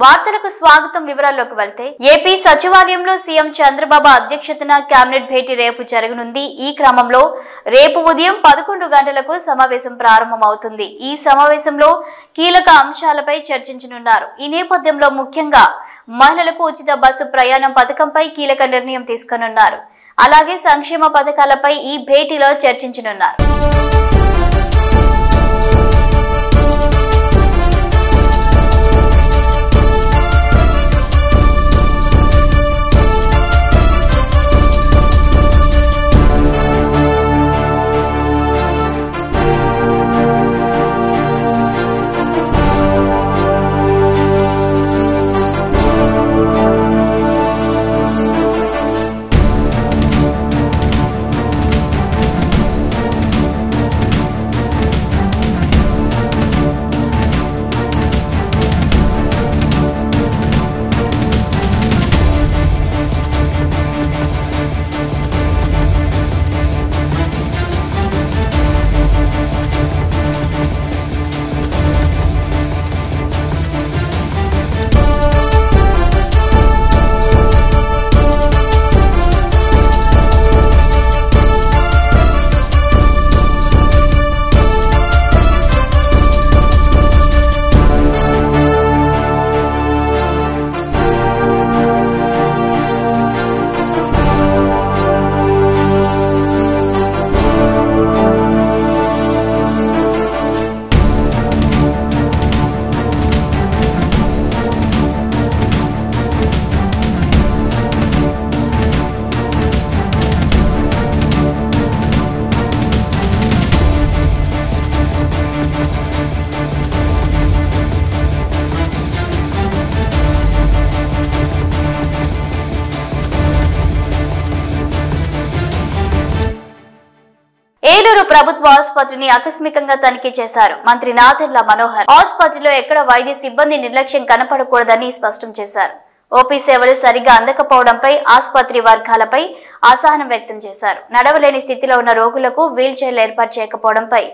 వార్తలకు స్వాగతం. వివరాల్లోకి వెళ్తే ఏపీ సచివాలయంలో సీఎం చంద్రబాబు అధ్యక్షతన కేబినెట్ భేటీ రేపు జరగనుంది. ఈ క్రమంలో రేపు ఉదయం 11 గంటలకు సమావేశం ప్రారంభమవుతుంది. ఈ సమావేశంలో కీలక అంశాలపై చర్చించనున్నారు. ఈ నేపథ్యంలో ముఖ్యంగా మహిళలకు ఉచిత బస్సు ప్రయాణం పథకంపై కీలక నిర్ణయం తీసుకునున్నారు. అలాగే సంక్షేమ పథకాలపై ఈ భేటీలో చర్చించనున్నారు. ఏలూరు ప్రభుత్వ ఆసుపత్రిని ఆకస్మికంగా తనిఖీ చేశారు మంత్రి నాదెళ్ల మనోహర్. ఆసుపత్రిలో ఎక్కడ వైద్య సిబ్బంది నిర్లక్ష్యం కనపడకూడదని స్పష్టం చేశారు. ఓపీ సేవలు సరిగా అందకపోవడంపై ఆసుపత్రి వర్గాలపై అసహనం వ్యక్తం చేశారు. నడవలేని స్థితిలో ఉన్న రోగులకు వీల్ చైర్లు ఏర్పాటు చేయకపోవడంపై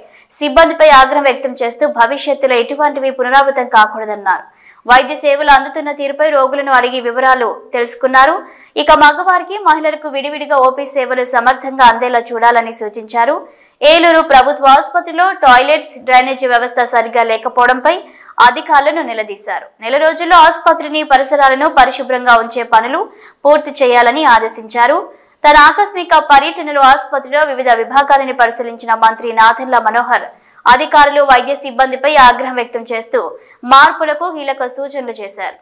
సిబ్బందిపై ఆగ్రహం వ్యక్తం చేస్తూ భవిష్యత్తులో ఎటువంటివి పునరావృతం కాకూడదన్నారు. వైద్య సేవలు అందుతున్న తీరుపై రోగులను అడిగి వివరాలు తెలుసుకున్నారు. ఇక మగవారికి మహిళలకు విడివిడిగా ఓపీ సేవలు సమర్థంగా అందేలా చూడాలని సూచించారు. ఏలూరు ప్రభుత్వ ఆసుపత్రిలో టాయిలెట్స్, డ్రైనేజీ వ్యవస్థ సరిగా లేకపోవడంపై అధికారులను నిలదీశారు. నెల రోజుల్లో ఆసుపత్రిని పరిసరాలను పరిశుభ్రంగా ఉంచే పనులు పూర్తి చేయాలని ఆదేశించారు. తన ఆకస్మిక పర్యటనలో ఆసుపత్రిలో వివిధ విభాగాలను పరిశీలించిన మంత్రి నాదెళ్ల మనోహర్ అధికారులు వైద్య సిబ్బందిపై ఆగ్రహం వ్యక్తం చేస్తూ మార్పులకు కీలక సూచనలు చేశారు.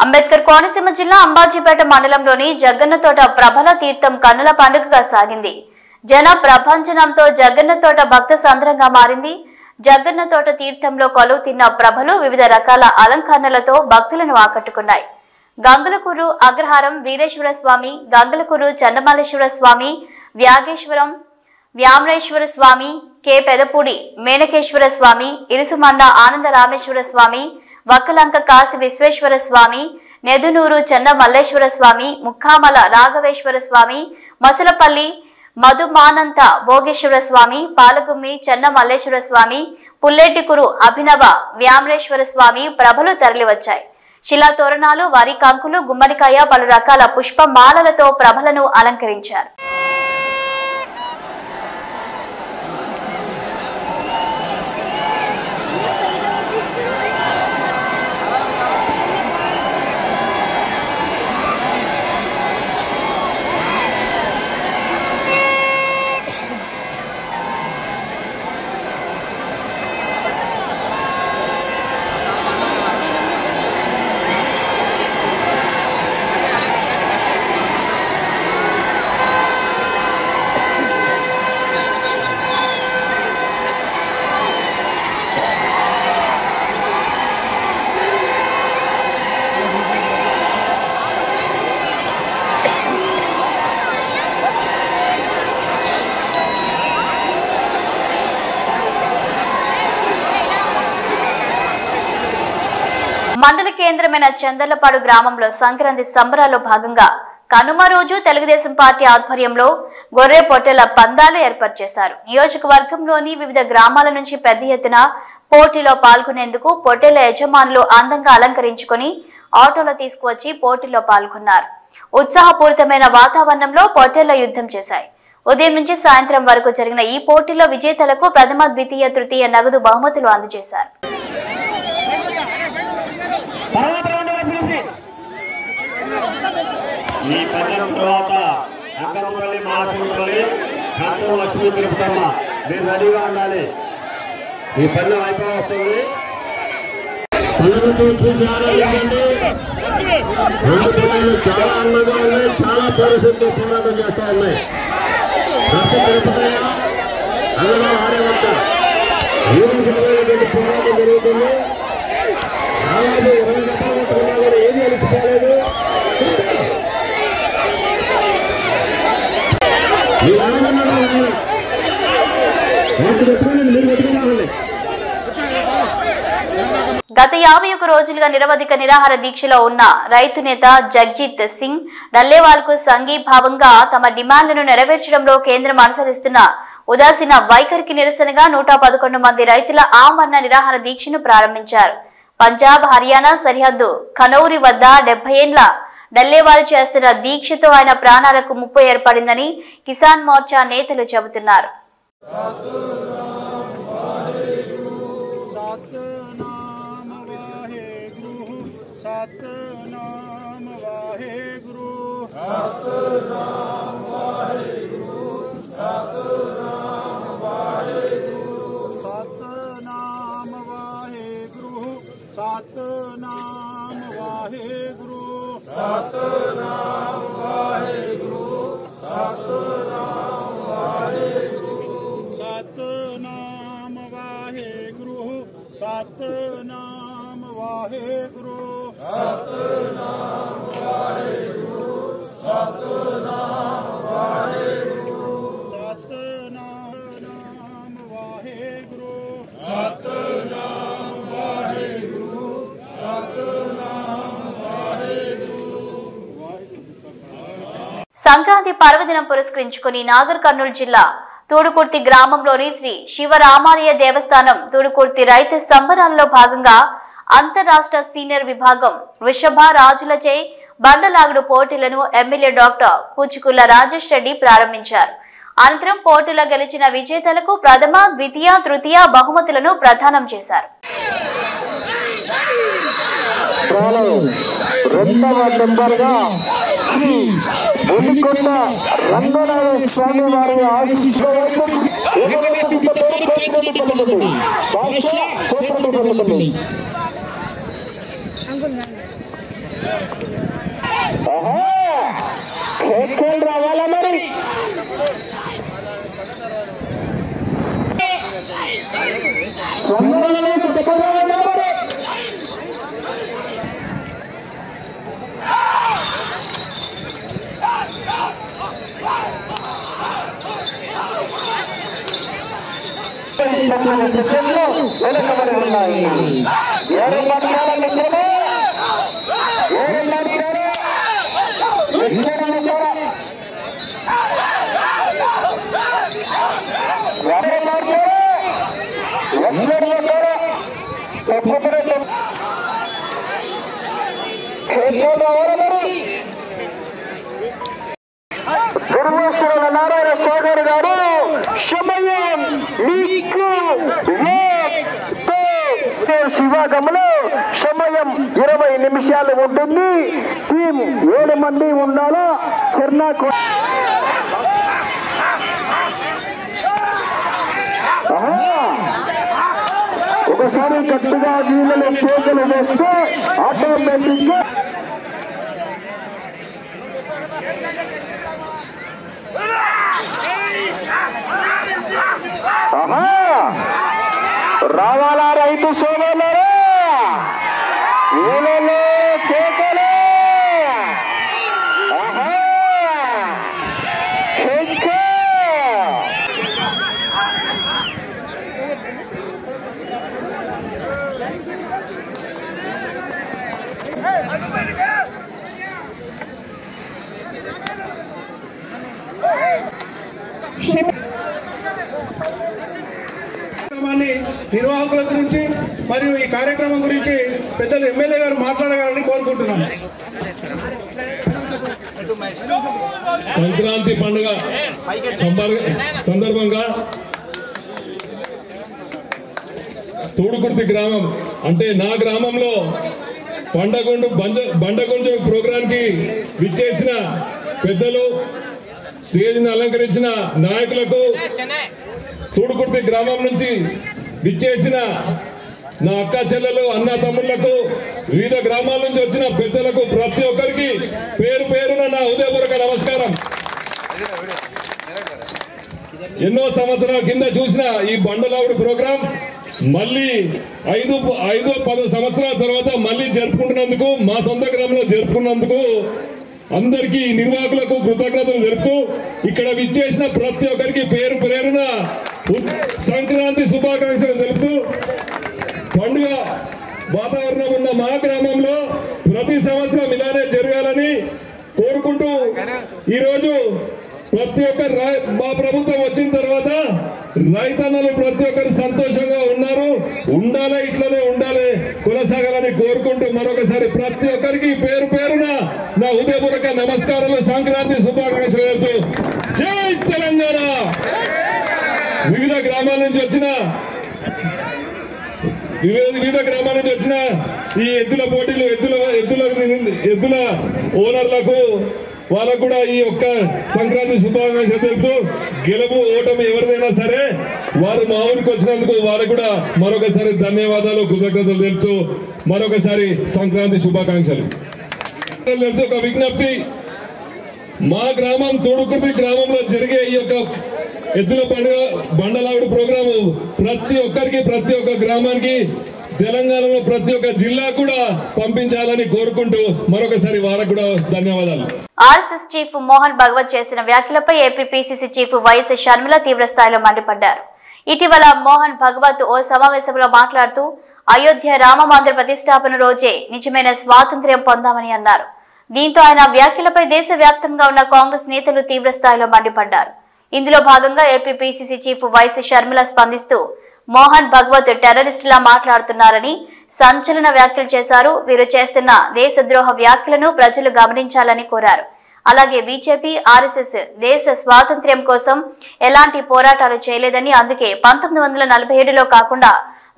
అంబేద్కర్ కోనసీమ జిల్లా అంబాజీపేట మండలంలోని జగన్నతోట ప్రభల తీర్థం కన్నుల పండుగగా సాగింది. జన ప్రభంజనంతో జగన్నతోట భక్త సంద్రంగా మారింది. జగన్నతోట తీర్థంలో కొలువు తిన్న ప్రభలు వివిధ రకాల అలంకరణలతో భక్తులను ఆకట్టుకున్నాయి. గంగులకూరు అగ్రహారం వీరేశ్వర స్వామి, గంగులకూరు చండమల్లేశ్వర స్వామి, వ్యాగేశ్వరం వ్యామరేశ్వర స్వామి, కె పెదపూడి మేనకేశ్వర స్వామి, ఇరుసుమండ ఆనంద రామేశ్వర స్వామి, వక్కలంక కాశీ విశ్వేశ్వర స్వామి, నెదునూరు చెన్న మల్లేశ్వర స్వామి, ముక్కామల రాఘవేశ్వర స్వామి, మసలపల్లి మధుమానంత భోగేశ్వర స్వామి, పాలగుమ్మి చెన్న మల్లేశ్వర స్వామి, పుల్లెటికురు అభినవ వ్యామరేశ్వర స్వామి ప్రభలు తరలివచ్చాయి. శిలా తోరణాలు, వరి కంకులు, గుమ్మడికాయ, పలు రకాల పుష్పమాలలతో ప్రభలను అలంకరించారు. కేంద్రమైన చందర్లపాడు గ్రామంలో సంక్రాంతి సంబరాల్లో భాగంగా కనుమ రోజు తెలుగుదేశం పార్టీ ఆధ్వర్యంలో గొర్రె పొట్టెల పందాలు ఏర్పాటు చేశారు. నియోజకవర్గంలోని వివిధ గ్రామాల నుంచి పెద్ద ఎత్తున పోటీలో పాల్గొనేందుకు పొట్టెల యజమానులు అందంగా అలంకరించుకొని ఆటోలో తీసుకువచ్చి పోటీలో పాల్గొన్నారు. ఉత్సాహపూరితమైన వాతావరణంలో పొట్టెల యుద్ధం చేశాయి. ఉదయం నుంచి సాయంత్రం వరకు జరిగిన ఈ పోటీలో విజేతలకు ప్రథమ, ద్వితీయ, తృతీయ నగదు బహుమతులు అందజేశారు. చాలా అందంగా ఉన్నాయి, చాలా పరిస్థితులు పోరాటం చేస్తా ఉన్నాయి. అందులో ఆడేవంట పోరాటం జరుగుతుంది. అలాగే 20 గంటలు పట్టుకున్నా కూడా ఏది అలిసిపోలేదు. గత 51 రోజులుగా నిరవధిక నిరాహార దీక్షలో ఉన్న రైతు నేత జగ్జిత్ సింగ్ డల్లేవాల్ కు సంఘీభావంగా తమ డిమాండ్లను నెరవేర్చడంలో కేంద్రం అనుసరిస్తున్న ఉదాసీన వైఖరికి నిరసనగా 111 మంది రైతుల ఆమరణ నిరాహార దీక్షను ప్రారంభించారు. పంజాబ్, హర్యానా సరిహద్దు ఖనౌరి వద్ద 70 ఏళ్ల డల్లేవాల్ చేస్తున్న దీక్షతో ఆయన ప్రాణాలకు ముప్పు ఏర్పడిందని కిసాన్ మోర్చా నేతలు చెబుతున్నారు. सतनाम वाहेगुरु सतनाम वाहेगुरु सतनाम वाहेगुरु सतनाम वाहेगुरु सतनाम वाहेगुरु सतनाम वाहेगुरु सतनाम वाहेगुरु सतनाम वाहेगुरु सतनाम वाहेगुरु सतनाम वाहेगुरु सतनाम वाहेगुरु सतनाम वाहेगुरु सतनाम वाहेगुरु सतनाम वाहेगुरु। సంక్రాంతి పర్వదినం పురస్కరించుకుని నాగర్ కర్నూలు జిల్లా తూడుకుర్తి గ్రామంలోని శ్రీ శివరామాలయ దేవస్థానం తూడుకుర్తి రైతు సంబరాల్లో భాగంగా అంతరాష్ట్ర సీనియర్ విభాగం వృషభ రాజులచే బండలాగుడు పోటీలను ఎమ్మెల్యే డాక్టర్ కూచుకుల్ల రాజేష్ రెడ్డి ప్రారంభించారు. అనంతరం పోటీలో గెలిచిన విజేతలకు ప్రథమ, ద్వితీయ, తృతీయ బహుమతులను ప్రదానం చేశారు. రావాలా మరి సెకండ్లు వెనకబడి ఉన్నాయి. ఎవరు మాట్లాడాలి మిత్రమే? ఎవరు మాట్లాడాలి? ధర్మేశ్వర నారాయణ సాగర్ గారు సమయం మీకు విభాగంలో సమయం 20 నిమిషాలు ఉంటుంది. టీం 7 మంది ఉండాలా. చెర్నాకు ఒకసారి గట్టిగా నీళ్ళని చేతులు వేస్తే ఆటోమేటిక్ గా రావాలా రైతు సోదరులారా, ఊళ్ళలో కేకలే. నిర్వాహకుల గురించి మరియు ఈ కార్యక్రమం గురించి పెద్దలు ఎమ్మెల్యే గారు మాట్లాడగలని కోరుకుంటున్నాను. సంక్రాంతి పండుగ సందర్భంగా తూడుకుర్తి గ్రామం అంటే నా గ్రామంలో బండగుంజు ప్రోగ్రాంకి విచ్చేసిన పెద్దలు, స్టేజ్ని అలంకరించిన నాయకులకు, తూడుకుర్తి గ్రామం నుంచి విచ్చేసిన నా అక్క చెల్లెలు, అన్న తమ్ముళ్లకు, వివిధ గ్రామాల నుంచి వచ్చిన పెద్దలకు ప్రతి ఒక్కరికి పేరు పేరున నా హృదయపూర్వక నమస్కారం. ఎన్నో సంవత్సరాల కింద చూసిన ఈ బండలావుడు ప్రోగ్రాం మళ్ళీ 5-10 సంవత్సరాల తర్వాత మళ్ళీ జరుపుకుంటున్నందుకు, మా సొంత గ్రామంలో జరుపుకున్నందుకు అందరికీ నిర్వాహకులకు కృతజ్ఞతలు తెలుపుతూ ఇక్కడ విచ్చేసిన ప్రతి ఒక్కరికి పేరు పేరున సంక్రాంతి శుభాకాంక్షలు తెలుపుతూ, పండుగ వాతావరణం ఉన్న మా గ్రామంలో ప్రతి సంవత్సరం ఇలానే జరగాలని కోరుకుంటూ ఈరోజు ప్రతి ఒక్కరు మా ప్రభుత్వం వచ్చిన తర్వాత రైతన్నలు ప్రతి ఒక్కరు సంతోషంగా ఉన్నారు, ఉండాలి, ఇట్లనే ఉండాలి, కొనసాగాలని కోరుకుంటూ మరొకసారి ప్రతి ఒక్కరికి పేరు పేరున నా హృదయపూర్వక నమస్కారాలు, సంక్రాంతి శుభాకాంక్షలు చెబుతూ జై తెలంగాణ. వివిధ గ్రామాల నుంచి వచ్చిన ఈ ఎద్దుల పోటీలు, ఎద్దుల ఓనర్లకు వాళ్ళకు కూడా ఈ యొక్క సంక్రాంతి శుభాకాంక్షలు తెలుపుతూ, గెలుపు ఓటమి ఎవరిదైనా సరే వారు మా ఊరికి వచ్చినందుకు వారికి కూడా మరొకసారి ధన్యవాదాలు, కృతజ్ఞతలు తెలుపుతూ మరొకసారి సంక్రాంతి శుభాకాంక్షలు. ఒక విజ్ఞప్తి, మా గ్రామం తూడుకుర్తి గ్రామంలో జరిగే ఈ యొక్క ఎద్దుల పండుగ బండలావుడు ప్రోగ్రాము ప్రతి ఒక్కరికి, ప్రతి ఒక్క గ్రామానికి, తెలంగాణలో ప్రతి ఒక్క జిల్లా కూడా పంపించాలని కోరుకుంటూ మరొకసారి వారికి కూడా ధన్యవాదాలు. ఆర్ఎస్ఎస్ చీఫ్ మోహన్ భగవత్ చేసిన వ్యాఖ్యలపై AP PCC chief YS Sharmila తీవ్ర స్థాయిలో మండిపడ్డారు. ఇటీవల మోహన్ భగవత్ ఓ సమావేశంలో మాట్లాడుతూ అయోధ్య రామ మందిర ప్రతిష్టాపన రోజే నిజమైన స్వాతంత్ర్యం పొందామని అన్నారు. దీంతో ఆయన వ్యాఖ్యలపై దేశవ్యాప్తంగా ఉన్న కాంగ్రెస్ నేతలు తీవ్ర స్థాయిలో మండిపడ్డారు. ఇందులో భాగంగా AP PCC chief YS Sharmila స్పందిస్తూ మోహన్ భగవత్ టెర్రరిస్టులా మాట్లాడుతున్నారని సంచలన వ్యాఖ్యలు చేశారు. వీరు చేస్తున్న దేశద్రోహ వ్యాఖ్యలను ప్రజలు గమనించాలని కోరారు. అలాగే బీజేపీ, ఆర్ఎస్ఎస్ దేశ స్వాతంత్ర్యం కోసం ఎలాంటి పోరాటాలు చేయలేదని, అందుకే 1947లో కాకుండా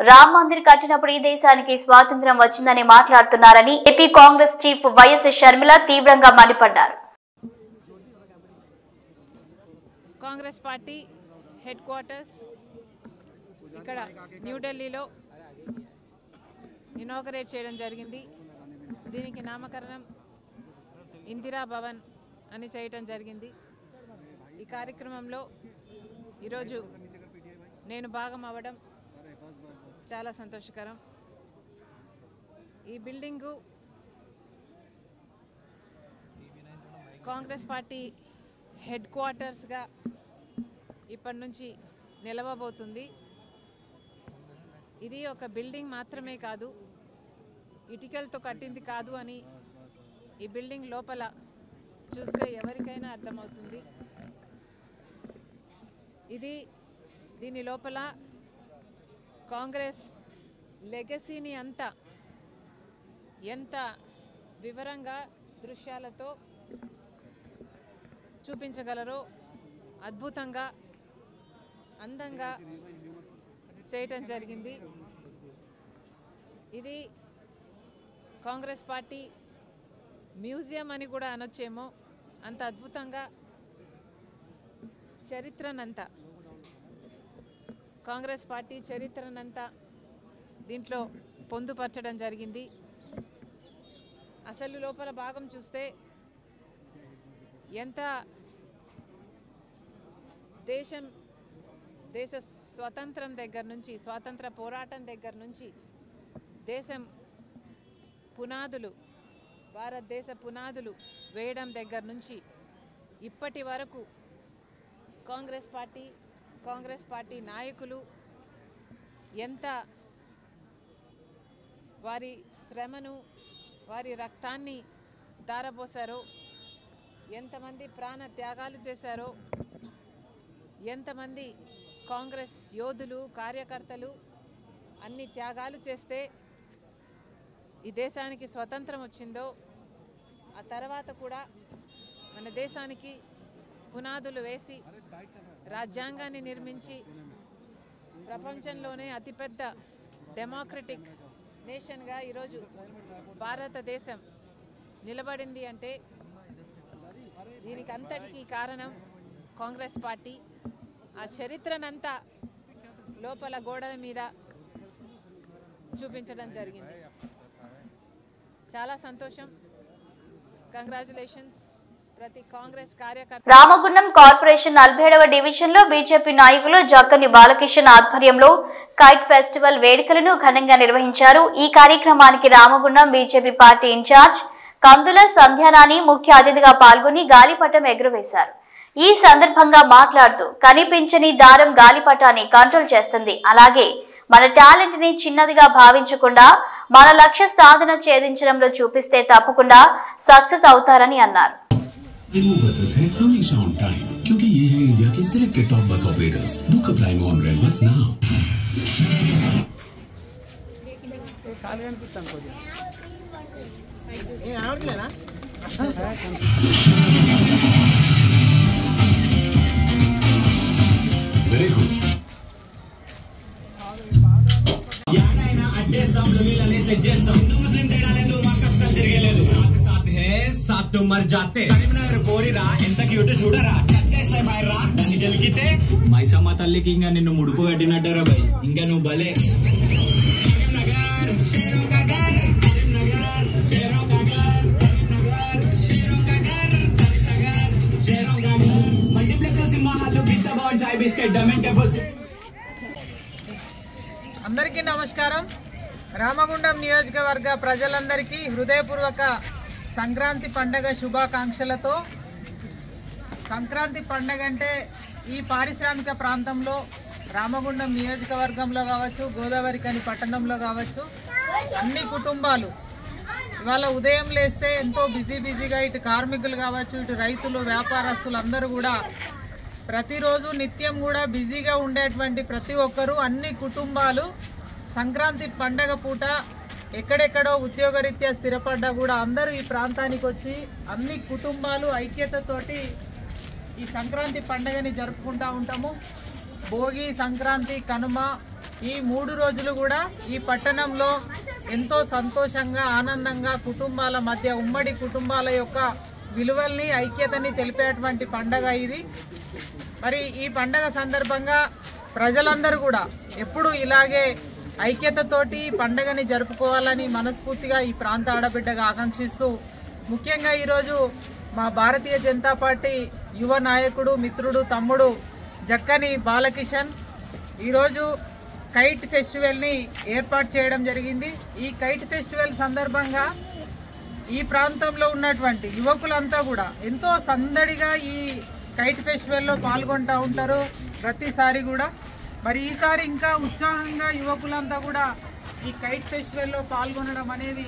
రామ్ మందిర్ కట్టినప్పుడు ఈ దేశానికి స్వాతంత్ర్యం వచ్చిందని మాట్లాడుతున్నారని AP Congress chief YS Sharmila తీవ్రంగా మండిపడ్డారు. కాంగ్రెస్ పార్టీ హెడ్ క్వార్టర్స్ ఇక్కడ న్యూఢిల్లీలో ఇనాగరేట్ చేయడం జరిగింది. దీనికి నామకరణం ఇందిరా భవన్ అని చేయటం జరిగింది. ఈ కార్యక్రమంలో ఈరోజు నేను భాగం అవ్వడం చాలా సంతోషకరం. ఈ బిల్డింగు కాంగ్రెస్ పార్టీ హెడ్ క్వార్టర్స్గా ఇప్పటి నుంచి నిలవబోతుంది. ఇది ఒక బిల్డింగ్ మాత్రమే కాదు, ఇటుకలతో కట్టింది కాదు అని ఈ బిల్డింగ్ లోపల చూస్తే ఎవరికైనా అర్థమవుతుంది. దీని లోపల కాంగ్రెస్ లెగసీని అంతా ఎంత వివరంగా దృశ్యాలతో చూపించగలరో అద్భుతంగా, అందంగా చేయటం జరిగింది. ఇది కాంగ్రెస్ పార్టీ మ్యూజియం అని కూడా అనొచ్చేమో, అంత అద్భుతంగా చరిత్రనంతా, కాంగ్రెస్ పార్టీ చరిత్రనంతా దీంట్లో పొందుపరచడం జరిగింది. అసలు లోపల భాగం చూస్తే ఎంత దేశ స్వతంత్రం దగ్గర నుంచి, స్వాతంత్ర పోరాటం దగ్గర నుంచి, దేశం పునాదులు, భారతదేశ పునాదులు వేయడం దగ్గర నుంచి ఇప్పటి వరకు కాంగ్రెస్ పార్టీ నాయకులు ఎంత వారి శ్రమను, వారి రక్తాన్ని ధారపోసారో, ఎంతమంది ప్రాణ త్యాగాలు చేశారో, ఎంతమంది కాంగ్రెస్ యోధులు, కార్యకర్తలు అన్ని త్యాగాలు చేస్తే ఈ దేశానికి స్వతంత్రం వచ్చిందో ఆ తర్వాత కూడా మన దేశానికి పునాదులు వేసి రాజ్యాంగాన్ని నిర్మించి ప్రపంచంలోనే అతిపెద్ద డెమోక్రటిక్ నేషన్గా ఈరోజు భారతదేశం నిలబడింది అంటే దీనికి అంతటికీ కారణం కాంగ్రెస్ పార్టీ. ఆ చరిత్రనంతా లోపల గోడల మీద చూపించడం జరిగింది. చాలా సంతోషం. కంగ్రాచులేషన్స్ ప్రతి కాంగ్రెస్ కార్యకర్త. రామగుండం కార్పొరేషన్ 47వ డివిజన్ లో బీజేపీ నాయకులు జక్కని బాలకిషన్ ఆధ్వర్యంలో కైట్ ఫెస్టివల్ వేడుకలను ఘనంగా నిర్వహించారు. ఈ కార్యక్రమానికి రామగుండం బీజేపీ పార్టీ ఇన్ఛార్జ్ కందుల సంధ్యానాని ముఖ్య అతిథిగా పాల్గొని గాలిపటం ఎగురవేశారు. ఈ సందర్భంగా మాట్లాడుతూ కనిపించని దారం గాలిపటాన్ని కంట్రోల్ చేస్తుంది, అలాగే మన టాలెంట్ ని చిన్నదిగా భావించకుండా మన లక్ష్య సాధన ఛేదించడంలో చూపిస్తే తప్పకుండా సక్సెస్ అవుతారని అన్నారు. बसेस है हमेशा ऑन टाइम क्योंकि ये है इंडिया के selected top bus operators. Book a prime on rail bus now. Very good. अड्डे सब मिलने से जैसा हिंदू मुस्लिम तेरा ले दो मां कसल తిరగలేదు. साथ साथ है साथ तो मर जाते. కరీంనగర్ పోరిరా ఎంత క్యూట్ చూడరా. టచ్ చేస్తే మైరా నన్ను గెలికితే మైసమ్మ తల్లికి ఇంకా నిన్ను ముడుపు కట్టినట్టరా బై. ఇంకా నువ్వు భలే. కరీంనగర్ షేరో కా ఘర్. కరీంనగర్ షేరో కా ఘర్. కరీంనగర్ షేరో కా ఘర్. కరీంనగర్ షేరో కా ఘర్. మల్టీప్లెక్స్ సింహాలు బిట్ అబౌట్ చాయ్ బిస్కెట్ డమెంట్ డబుల్స్. అందరికీ నమస్కారం. రామగుండం నియోజకవర్గ ప్రజలందరికీ హృదయపూర్వక సంక్రాంతి పండగ శుభాకాంక్షలతో. సంక్రాంతి పండగ అంటే ఈ పారిశ్రామిక ప్రాంతంలో రామగుండం నియోజకవర్గంలో కావచ్చు, గోదావరిఖని పట్టణంలో కావచ్చు, అన్ని కుటుంబాలు ఇవాళ ఉదయం లేస్తే ఎంతో బిజీగా ఇటు కార్మికులు కావచ్చు, ఇటు రైతులు, వ్యాపారస్తులు అందరూ కూడా ప్రతిరోజు నిత్యం కూడా బిజీగా ఉండేటువంటి ప్రతి ఒక్కరూ అన్ని కుటుంబాలు సంక్రాంతి పండగ పూట ఎక్కడెక్కడో ఉద్యోగరీత్యా స్థిరపడ్డా కూడా అందరూ ఈ ప్రాంతానికి వచ్చి అన్ని కుటుంబాలు ఐక్యతతోటి ఈ సంక్రాంతి పండగని జరుపుకుంటూ ఉంటాము. భోగి, సంక్రాంతి, కనుమ ఈ 3 రోజులు కూడా ఈ పట్టణంలో ఎంతో సంతోషంగా, ఆనందంగా కుటుంబాల మధ్య ఉమ్మడి కుటుంబాల యొక్క విలువల్ని, ఐక్యతని తెలిపేటువంటి పండగ ఇది. మరి ఈ పండగ సందర్భంగా ప్రజలందరూ కూడా ఎప్పుడు ఇలాగే ఐక్యతతోటి పండగని జరుపుకోవాలని మనస్ఫూర్తిగా ఈ ప్రాంత ఆడబిడ్డగా ఆకాంక్షిస్తూ, ముఖ్యంగా ఈరోజు మా భారతీయ జనతా పార్టీ యువ నాయకుడు, మిత్రుడు, తమ్ముడు జక్కని బాలకిషన్ ఈరోజు కైట్ ఫెస్టివల్ని ఏర్పాటు చేయడం జరిగింది. ఈ కైట్ ఫెస్టివల్ సందర్భంగా ఈ ప్రాంతంలో ఉన్నటువంటి యువకులంతా కూడా ఎంతో సందడిగా ఈ కైట్ ఫెస్టివల్లో పాల్గొంటూ ఉంటారు ప్రతిసారి కూడా. మరి ఈసారి ఇంకా ఉత్సాహంగా యువకులంతా కూడా ఈ కైట్ ఫెస్టివల్లో పాల్గొనడం అనేది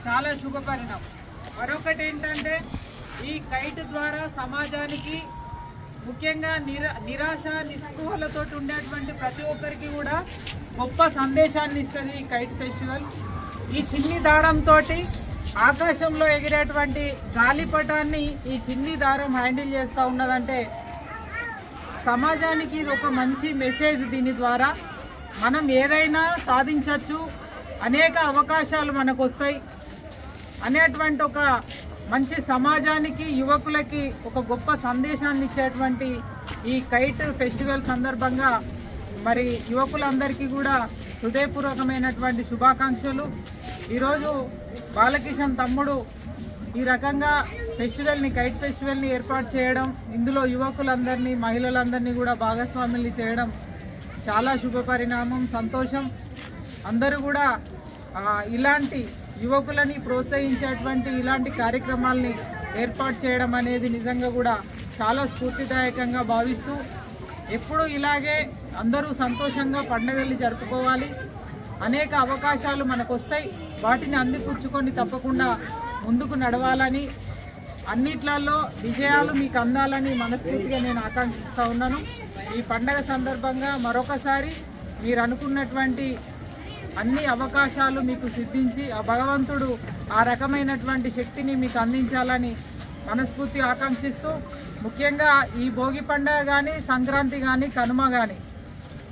చాలా శుభపరిణామం. మరొకటి ఏంటంటే ఈ కైట్ ద్వారా సమాజానికి ముఖ్యంగా నిరాశ నిస్పృహలతో ఉండేటువంటి ప్రతి ఒక్కరికి కూడా గొప్ప సందేశాన్ని ఇస్తుంది ఈ కైట్ ఫెస్టివల్. ఈ చిన్ని దారంతో ఆకాశంలో ఎగిరేటువంటి గాలిపటాన్ని ఈ చిన్ని దారం హ్యాండిల్ చేస్తూ ఉన్నదంటే సమాజానికి ఇది ఒక మంచి మెసేజ్. దీని ద్వారా మనం ఏదైనా సాధించవచ్చు, అనేక అవకాశాలు మనకు వస్తాయి అనేటువంటి ఒక మంచి సమాజానికి, యువకులకి ఒక గొప్ప సందేశాన్ని ఇచ్చేటువంటి ఈ కైట్ ఫెస్టివల్ సందర్భంగా మరి యువకులందరికీ కూడా హృదయపూర్వకమైనటువంటి శుభాకాంక్షలు. ఈరోజు బాలకిషన్ తమ్ముడు ఈ రకంగా ఫెస్టివల్ని, కైట్ ఫెస్టివల్ని ఏర్పాటు చేయడం, ఇందులో యువకులందరినీ, మహిళలందరినీ కూడా భాగస్వాముల్ని చేయడం చాలా శుభపరిణామం, సంతోషం. అందరూ కూడా ఇలాంటి యువకులని ప్రోత్సహించేటువంటి ఇలాంటి కార్యక్రమాల్ని ఏర్పాటు చేయడం అనేది నిజంగా కూడా చాలా స్ఫూర్తిదాయకంగా భావిస్తూ ఎప్పుడు ఇలాగే అందరూ సంతోషంగా పండుగల్ని జరుపుకోవాలి. అనేక అవకాశాలు మనకు వస్తాయి, వాటిని అందిపుచ్చుకొని తప్పకుండా ముందుకు నడవాలని, అన్నిట్లలో విజయాలు మీకు అందాలని మనస్ఫూర్తిగా నేను ఆకాంక్షిస్తూ ఉన్నాను. ఈ పండగ సందర్భంగా మరొకసారి మీరు అనుకున్నటువంటి అన్ని అవకాశాలు మీకు సిద్ధించి ఆ భగవంతుడు ఆ రకమైనటువంటి శక్తిని మీకు అందించాలని మనస్ఫూర్తి ఆకాంక్షిస్తూ, ముఖ్యంగా ఈ భోగి పండుగ కానీ, సంక్రాంతి కానీ, కనుమ కానీ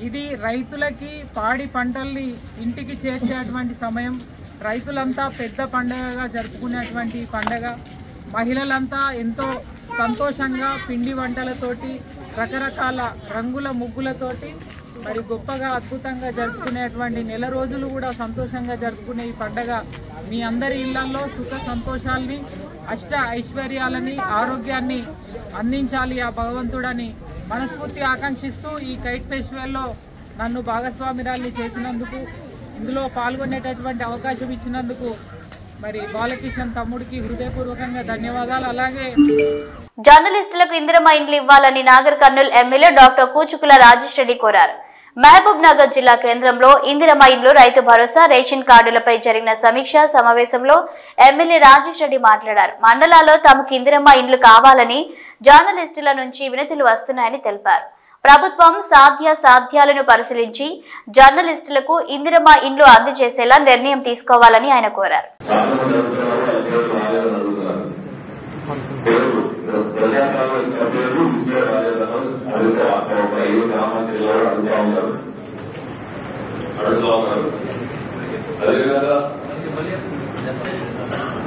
ఇది రైతులకి పాడి పంటల్ని ఇంటికి చేర్చేటువంటి సమయం. రైతులంతా పెద్ద పండుగగా జరుపుకునేటువంటి పండుగ. మహిళలంతా ఎంతో సంతోషంగా పిండి వంటలతోటి, రకరకాల రంగుల ముగ్గులతోటి మరి గొప్పగా అద్భుతంగా జరుపుకునేటువంటి నెల రోజులు కూడా సంతోషంగా జరుపుకునే ఈ పండుగ మీ అందరి ఇళ్లలో సుఖ సంతోషాలని, అష్ట ఐశ్వర్యాలని, ఆరోగ్యాన్ని అందించాలి ఆ భగవంతుడని మనస్ఫూర్తి ఆకాంక్షిస్తూ ఈ కైట్ ఫెస్టివల్లో నన్ను భాగస్వామిరాల్ని చేసినందుకు, ఇందులో పాల్గొనేటటువంటి అవకాశం ఇచ్చినందుకు మరి బాలకిషన్ తమ్ముడికి హృదయపూర్వకంగా ధన్యవాదాలు. అలాగే జర్నలిస్టులకు ఇందిరమ్మ ఇండ్లు ఇవ్వాలని నాగర్ కర్నూల్ ఎమ్మెల్యే డాక్టర్ కూచుకుల రాజేష్ రెడ్డి కోరారు. మహబూబ్ నగర్ జిల్లా కేంద్రంలో ఇందిరమ్మ ఇండ్లు, రైతు భరోసా, రేషన్ కార్డులపై జరిగిన సమీక్షా సమావేశంలో ఎమ్మెల్యే రాజేష్ రెడ్డి మాట్లాడారు. మండలాల్లో తమకు ఇందిరమ్మ ఇండ్లు కావాలని జర్నలిస్టుల నుంచి వినతులు వస్తున్నాయని తెలిపారు. ప్రభుత్వం సాధ్యాలను పరిశీలించి జర్నలిస్టులకు ఇందిరమ్మ ఇండ్లు అందజేసేలా నిర్ణయం తీసుకోవాలని ఆయన కోరారు. అదేవిధంగా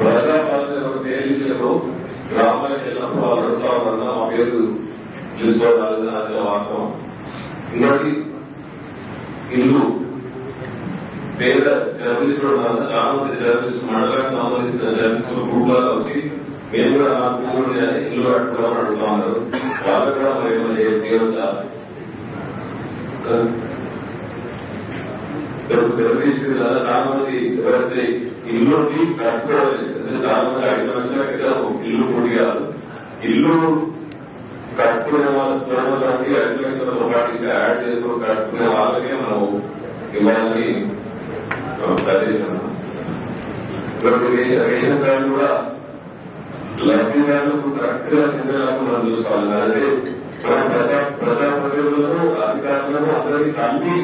ప్రజాపాలనకు గ్రామాలకు వెళ్ళినప్పుడు వాళ్ళు అడుగుతా ఉన్నా మా పేరు తీసుకోవాలి అదే వాస్తవం. ఇంకోటి ఇల్లు పేద జర్నలిస్టులు చాలా మంది జర్నలిస్టులు, మండలానికి సంబంధించిన జర్నలిస్టులు గ్రూప్లో వచ్చి మేము కూడా నాకు భూములు ఇల్లు కట్టుకోవాలని అడుగుతా ఉన్నారు. వాళ్ళు కూడా మరి చేయవచ్చా? జర్నలిస్టులు చాలా మంది ఎవరైతే ఇల్లు కట్టుకోవాలి, చాలా మంది 5 లక్షల ఇల్లు పూర్తి కాదు. ఇల్లు కట్టుకునే వాళ్ళ స్థిరమతానికి 5 లక్షలతో పాటు ఇంకా యాడ్ చేస్తూ కట్టుకునే వాళ్ళకే మనం ఇవ్వాలని సజెషన్. రేషన్ కార్డు కూడా లబ్ధిదారులకు కరెక్ట్ గా చెందేలాగా మనం చూసుకోవాలి. అంటే మనం ప్రజాప్రతినిధులను, అధికారులను అందరికీ కలిపి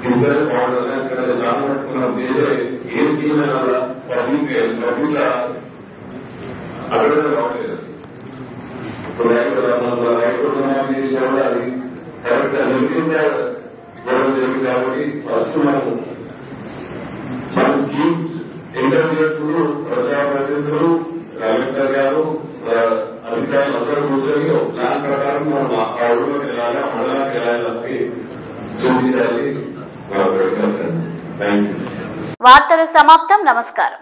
ఇద్దరు బాగుంటుంది. చాలా మటుకు మనం చేసే ఏ స్కీమ్ అయినా కూడా పబ్లిక్ అక్కడ బాగుండేది. ఇప్పుడు రైతు రుణమాఫీ చేసినా కూడా అది కరెక్ట్ గా గొడవ జరిగింది. కాబట్టి ఫస్ట్ మన స్కీమ్స్ ఇంటర్వ్యూలు ప్రజాప్రతినిధులు, కలెక్టర్ గారు, అధికారులు అందరూ కూర్చొని ప్లాన్ ప్రకారం మనం ఆ ఊళ్ళోకి వెళ్ళాలి, ఆ మండలానికి వెళ్ళాలని సూచించాలి. Thank you. వార్తలు సమాప్తం. నమస్కారం.